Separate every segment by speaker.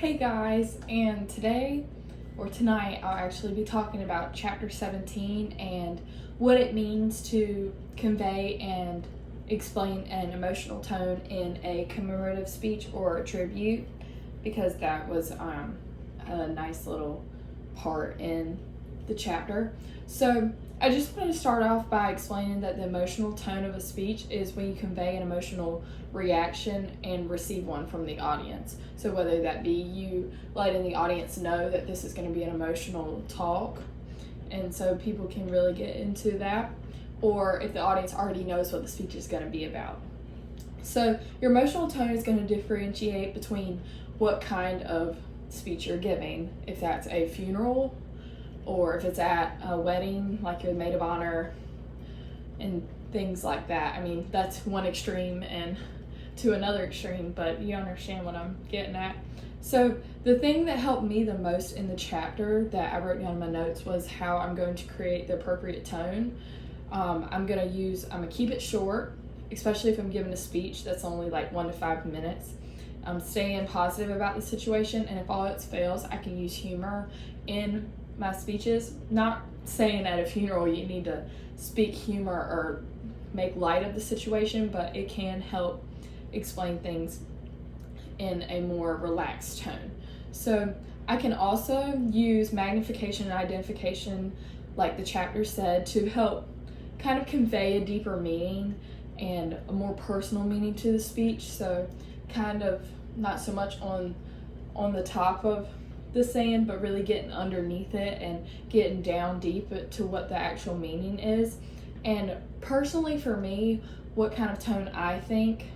Speaker 1: Hey guys, and today or tonight I'll actually be talking about chapter 17 and what it means to convey and explain an emotional tone in a commemorative speech or a tribute, because that was a nice little part in the chapter. So I just want to start off by explaining that the emotional tone of a speech is when you convey an emotional reaction and receive one from the audience. So whether that be you letting the audience know that this is going to be an emotional talk, and so people can really get into that, or if the audience already knows what the speech is going to be about. So your emotional tone is going to differentiate between what kind of speech you're giving, if that's a funeral or if it's at a wedding, like your maid of honor and things like that. I mean, that's one extreme and to another extreme, but you understand what I'm getting at. So the thing that helped me the most in the chapter that I wrote down in my notes was how I'm going to create the appropriate tone. I'm gonna keep it short, especially if I'm giving a speech that's only like 1 to 5 minutes. I'm staying positive about the situation, and if all else fails, I can use humor in my speeches. Not saying at a funeral you need to speak humor or make light of the situation, but it can help explain things in a more relaxed tone. So I can also use magnification and identification, like the chapter said, to help kind of convey a deeper meaning and a more personal meaning to the speech. So kind of not so much on the top of the saying, but really getting underneath it and getting down deep to what the actual meaning is. And personally for me, what kind of tone I think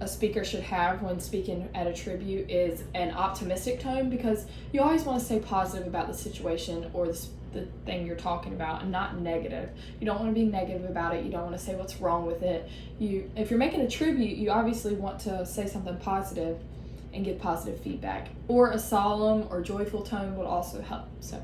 Speaker 1: a speaker should have when speaking at a tribute is an optimistic tone, because you always want to stay positive about the situation or the thing you're talking about, and not negative. You don't want to be negative about it. You don't want to say what's wrong with it. If you're making a tribute, you obviously want to say something positive and get positive feedback. Or a solemn or joyful tone would also help. So